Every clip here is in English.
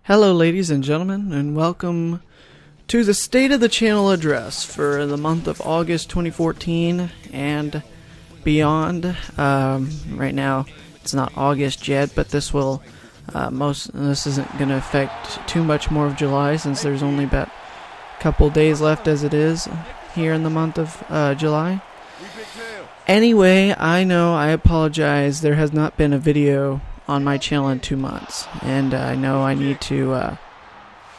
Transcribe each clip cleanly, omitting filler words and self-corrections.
Hello ladies and gentlemen, and welcome to the State of the Channel address for the month of August 2014 and beyond. Right now it's not August yet, but this will this isn't going to affect too much more of July, since there's only about a couple days left as it is here in the month of July. Anyway, I know, I apologize, there has not been a video on my channel in 2 months, and I know I need to,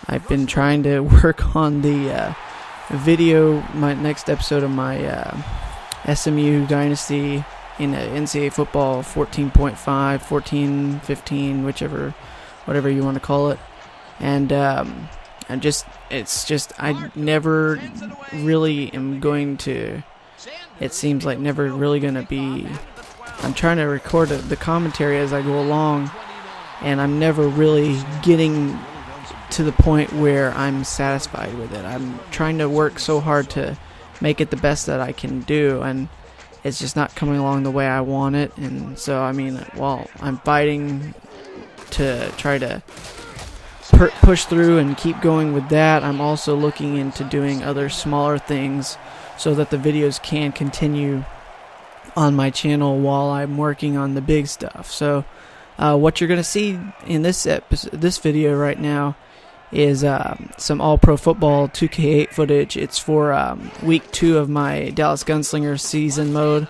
I've been trying to work on the video, my next episode of my SMU Dynasty in NCAA football 14.5, 14-15, whatever you want to call it. And I never really am going to, it seems like never really going to be, I'm trying to record the commentary as I go along, and I'm never really getting to the point where I'm satisfied with it. I'm trying to work so hard to make it the best that I can do, and it's just not coming along the way I want it. And so, I mean, while I'm fighting to try to push through and keep going with that, I'm also looking into doing other smaller things so that the videos can continue on my channel while I'm working on the big stuff. So what you're gonna see in this video right now is some all-pro football 2K8 footage. It's for week 2 of my Dallas Gunslinger season mode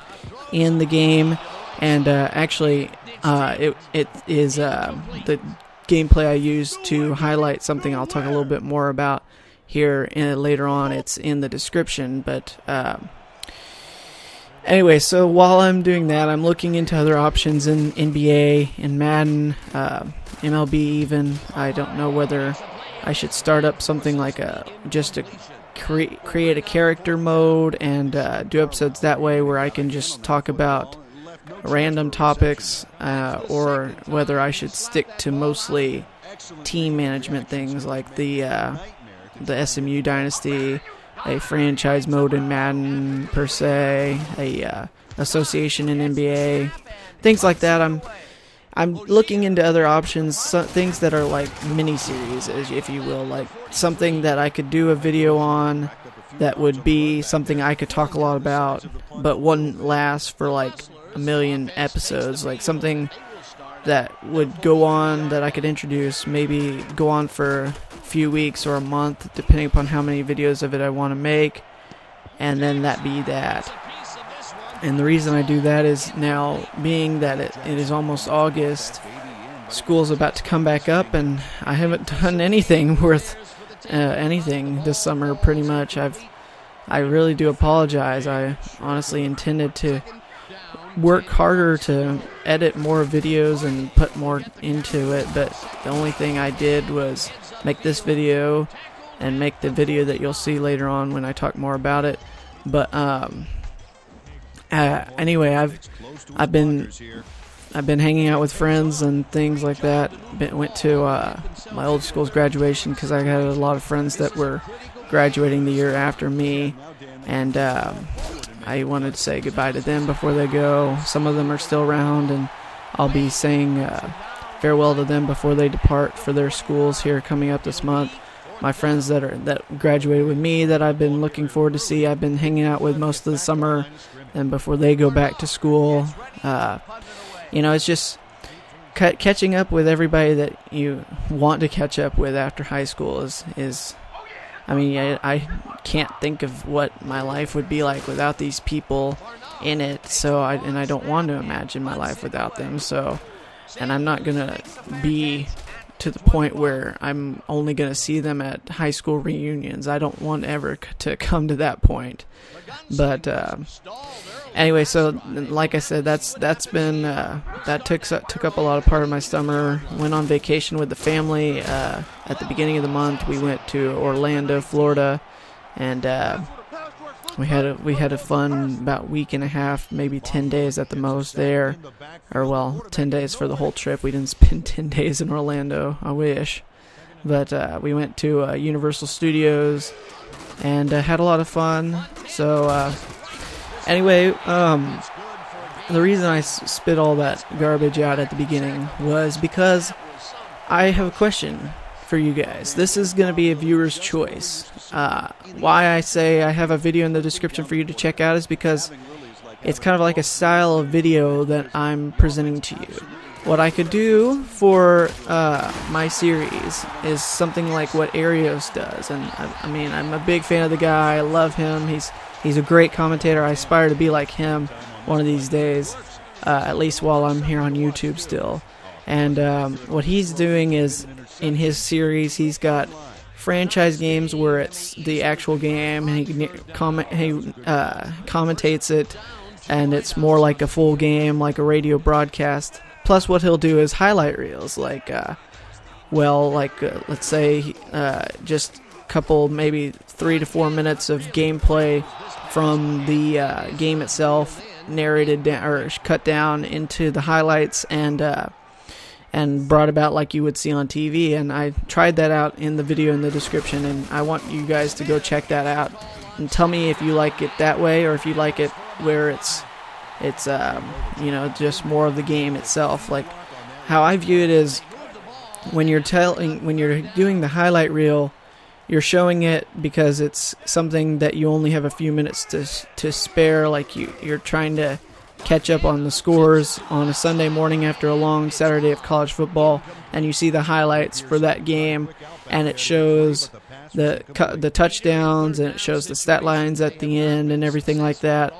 in the game, and actually it is the gameplay I used to highlight something I'll talk a little bit more about here later on. It's in the description, but anyway, so while I'm doing that, I'm looking into other options in NBA, in Madden, MLB even. I don't know whether I should start up something like just to create a character mode and do episodes that way, where I can just talk about random topics, or whether I should stick to mostly team management things like the SMU Dynasty, a franchise mode in Madden per se, a association in NBA, things like that. I'm looking into other options, things that are like mini-series, if you will, like something that I could do a video on that would be something I could talk a lot about, but wouldn't last for like a million episodes, like something that would go on, that I could introduce, maybe go on for a few weeks or a month, depending upon how many videos of it I want to make, and then that be that. And the reason I do that is, now being that it is almost August, school's about to come back up, and I haven't done anything worth anything this summer, pretty much. I really do apologize. I honestly intended to work harder to edit more videos and put more into it, but the only thing I did was make this video and make the video that you'll see later on when I talk more about it. But anyway, I've been hanging out with friends and things like that. Went to my old school's graduation, because I had a lot of friends that were graduating the year after me, and I wanted to say goodbye to them before they go. Some of them are still around, and I'll be saying farewell to them before they depart for their schools here coming up this month. My friends that graduated with me, that I've been looking forward to see, I've been hanging out with most of the summer, and before they go back to school, it's just catching up with everybody that you want to catch up with after high school is I mean, I can't think of what my life would be like without these people in it. So I don't want to imagine my life without them. So, and I'm not gonna be to the point where I'm only gonna see them at high school reunions. I don't want ever to come to that point. But anyway, so like I said, that took up a lot of part of my summer. Went on vacation with the family at the beginning of the month. We went to Orlando, Florida, and we had a fun about week and a half, maybe 10 days at the most there, or well, 10 days for the whole trip. We didn't spend 10 days in Orlando. I wish, but we went to Universal Studios and had a lot of fun. So anyway, the reason I spit all that garbage out at the beginning was because I have a question for you guys. This is going to be a viewer's choice. Why I say I have a video in the description for you to check out is because it's kind of like a style of video that I'm presenting to you. What I could do for my series is something like what Arios does, and I mean, I'm a big fan of the guy. I love him. He's a great commentator. I aspire to be like him one of these days, at least while I'm here on YouTube still. And what he's doing is, in his series, he's got franchise games where it's the actual game, and he commentates it, and it's more like a full game, like a radio broadcast. Plus, what he'll do is highlight reels, like, let's say just a couple, maybe 3 to 4 minutes of gameplay from the game itself, narrated down or cut down into the highlights and brought about like you would see on TV. And I tried that out in the video in the description, and I want you guys to go check that out and tell me if you like it that way or if you like it where it's just more of the game itself. Like, how I view it is, when you're doing the highlight reel, you're showing it because it's something that you only have a few minutes to spare. Like, you're trying to catch up on the scores on a Sunday morning after a long Saturday of college football, and you see the highlights for that game, and it shows the touchdowns, and it shows the stat lines at the end and everything like that.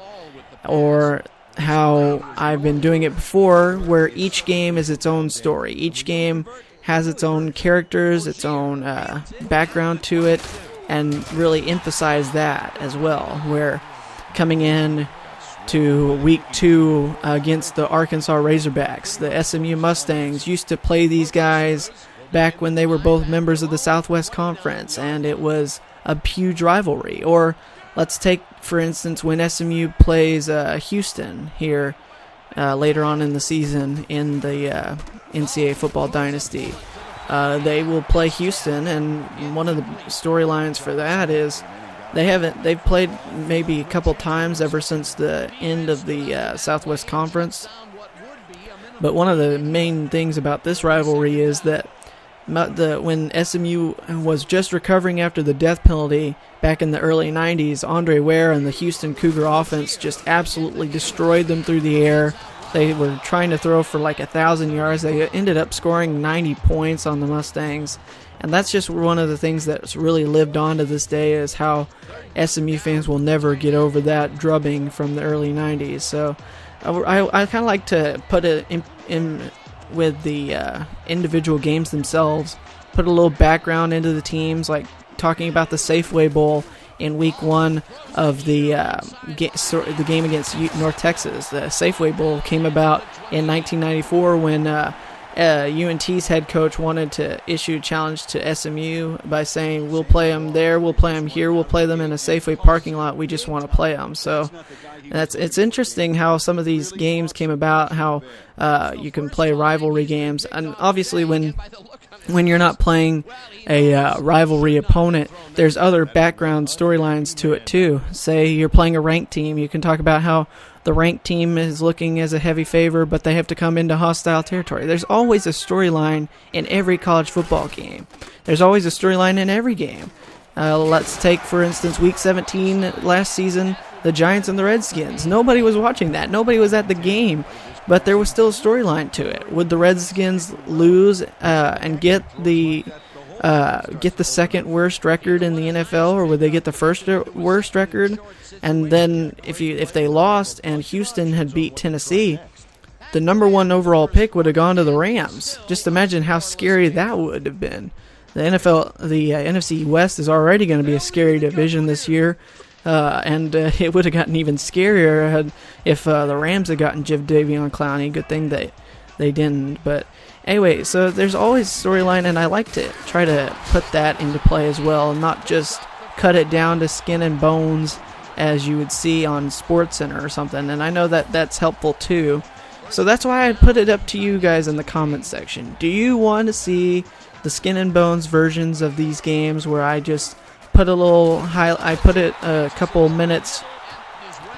Or how I've been doing it before, where each game is its own story. Each game has its own characters, its own background to it, and really emphasize that as well. Where coming in to week 2 against the Arkansas Razorbacks, the SMU Mustangs used to play these guys back when they were both members of the Southwest Conference, and it was a huge rivalry. Or let's take, for instance, when SMU plays Houston here later on in the season in the NCAA football dynasty. They will play Houston, and one of the storylines for that is they've played maybe a couple times ever since the end of the Southwest Conference. But one of the main things about this rivalry is that when SMU was just recovering after the death penalty back in the early 90s, Andre Ware and the Houston Cougar offense just absolutely destroyed them through the air. They were trying to throw for like 1,000 yards. They ended up scoring 90 points on the Mustangs. And that's just one of the things that's really lived on to this day, is how SMU fans will never get over that drubbing from the early 90s. So I kind of like to put it in with the individual games themselves, put a little background into the teams, like talking about the Safeway Bowl in week 1 of the game against North Texas. The Safeway Bowl came about in 1994 when UNT's head coach wanted to issue a challenge to SMU by saying, we'll play them there, we'll play them here, we'll play them in a Safeway parking lot, we just want to play them. So it's interesting how some of these games came about, how you can play rivalry games. And obviously when you're not playing a rivalry opponent, there's other background storylines to it too. Say you're playing a ranked team, you can talk about how the ranked team is looking as a heavy favor, but they have to come into hostile territory. There's always a storyline in every college football game. There's always a storyline in every game. Let's take, for instance, Week 17 last season, the Giants and the Redskins. Nobody was watching that. Nobody was at the game, but there was still a storyline to it. Would the Redskins lose and get the second worst record in the NFL, or would they get the first worst record? And then if they lost and Houston had beat Tennessee, the number 1 overall pick would have gone to the Rams. Just imagine how scary that would have been. The NFC West is already going to be a scary division this year, and it would have gotten even scarier if the Rams had gotten Jadeveon Clowney. Good thing they didn't. But anyway, so there's always storyline, and I like to try to put that into play as well, not just cut it down to skin and bones as you would see on SportsCenter or something. And I know that that's helpful too. So that's why I put it up to you guys in the comment section. Do you want to see the skin and bones versions of these games where I just put I put it a couple minutes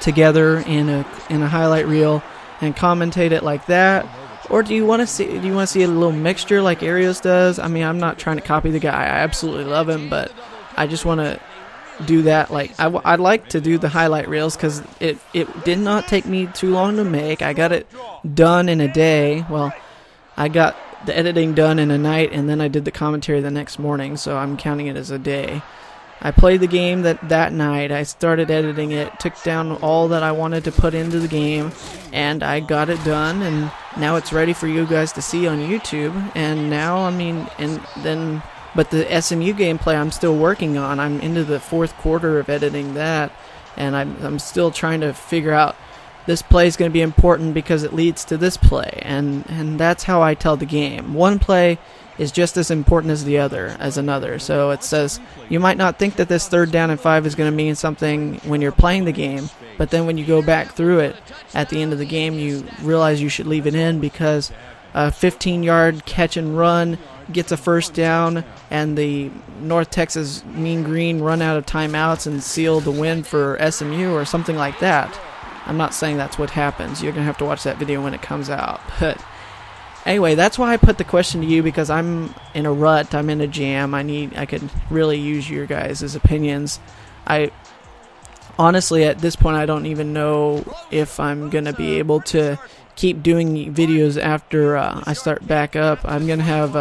together in a highlight reel and commentate it like that? Or do you want to see a little mixture like Arios does? I mean, I'm not trying to copy the guy. I absolutely love him, but I just want to do that. Like I'd like to do the highlight reels because it did not take me too long to make. I got it done in a day. Well, I got the editing done in a night, and then I did the commentary the next morning, so I'm counting it as a day. I played the game that night. I started editing it, took down all that I wanted to put into the game, and I got it done, and now it's ready for you guys to see on YouTube. And now, I mean, but the SMU gameplay I'm still working on. I'm into the 4th quarter of editing that, and I'm still trying to figure out this play is going to be important because it leads to this play, and that's how I tell the game. One play is just as important as another. So it says you might not think that this 3rd down and 5 is going to mean something when you're playing the game, but then when you go back through it at the end of the game, you realize you should leave it in because a 15-yard catch and run gets a 1st down, and the North Texas Mean Green run out of timeouts and seal the win for SMU or something like that. I'm not saying that's what happens. You're going to have to watch that video when it comes out. But anyway, that's why I put the question to you, because I'm in a rut. I'm in a jam. I could really use your guys' opinions. I honestly, at this point, I don't even know if I'm going to be able to keep doing videos after I start back up. I'm going to have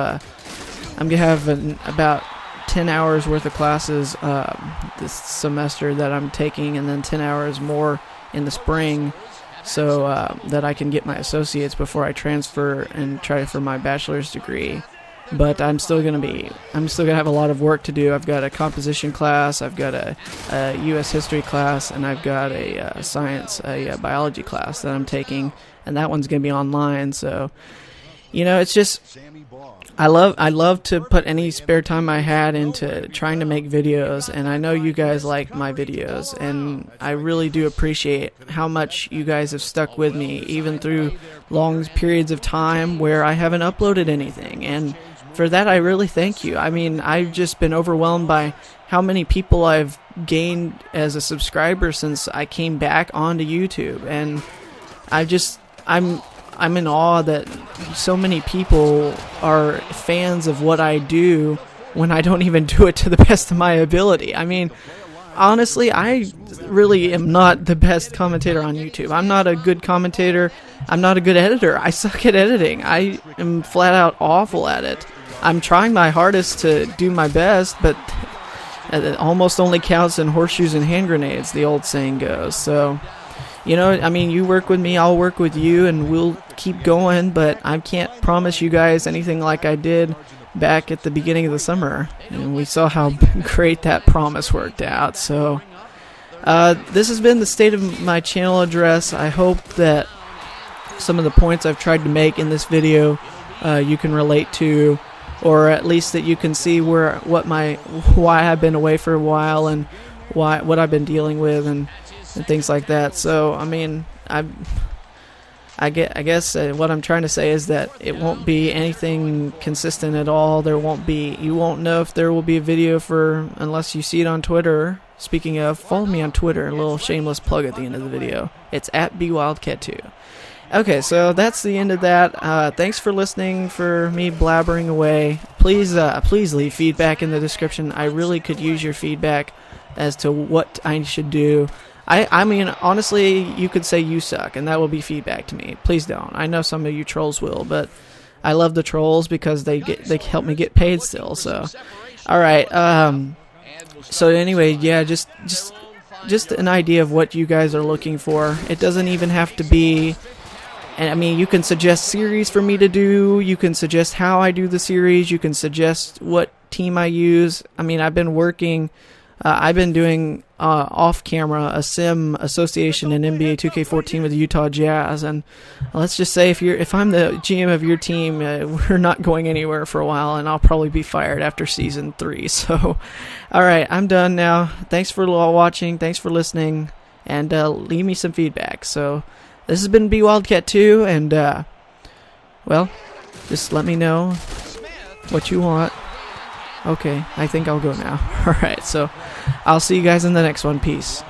about 10 hours worth of classes this semester that I'm taking, and then 10 hours more in the spring, so that I can get my associates before I transfer and try for my bachelor's degree. But I'm still gonna have a lot of work to do. I've got a composition class, I've got a U.S. history class, and I've got a biology class that I'm taking, and that one's gonna be online. So, you know, it's just I love to put any spare time I had into trying to make videos, and I know you guys like my videos, and I really do appreciate how much you guys have stuck with me, even through long periods of time where I haven't uploaded anything, and for that I really thank you. I mean, I've just been overwhelmed by how many people I've gained as a subscriber since I came back onto YouTube, and I'm in awe that so many people are fans of what I do when I don't even do it to the best of my ability. I mean, honestly, I really am not the best commentator on YouTube. I'm not a good commentator. I'm not a good editor. I suck at editing. I am flat out awful at it. I'm trying my hardest to do my best, but it almost only counts in horseshoes and hand grenades, the old saying goes. So, you know, I mean, you work with me, I'll work with you, and we'll keep going, but I can't promise you guys anything like I did back at the beginning of the summer. And we saw how great that promise worked out. So, this has been the state of my channel address. I hope that some of the points I've tried to make in this video you can relate to, or at least that you can see why I've been away for a while and what I've been dealing with and things like that. So, I mean, I guess what I'm trying to say is that it won't be anything consistent at all. You won't know if there will be a video unless you see it on Twitter. Speaking of, follow me on Twitter, a little shameless plug at the end of the video. It's at BWildCat2. Okay, so that's the end of that. Thanks for listening, for me blabbering away. Please leave feedback in the description. I really could use your feedback as to what I should do. I mean, honestly, you could say you suck, and that will be feedback to me. Please don't. I know some of you trolls will, but I love the trolls because they help me get paid still. So, all right. So anyway, yeah, just an idea of what you guys are looking for. It doesn't even have to be. And I mean, you can suggest series for me to do. You can suggest how I do the series. You can suggest what team I use. I mean, I've been doing off camera a sim association in NBA 2K14 with the Utah Jazz, and let's just say if I'm the GM of your team, we're not going anywhere for a while, and I'll probably be fired after season 3. So, all right, I'm done now. Thanks for watching. Thanks for listening, and leave me some feedback. So, this has been BWildCat2, and well, just let me know what you want. Okay, I think I'll go now. Alright, so I'll see you guys in the next one. Peace.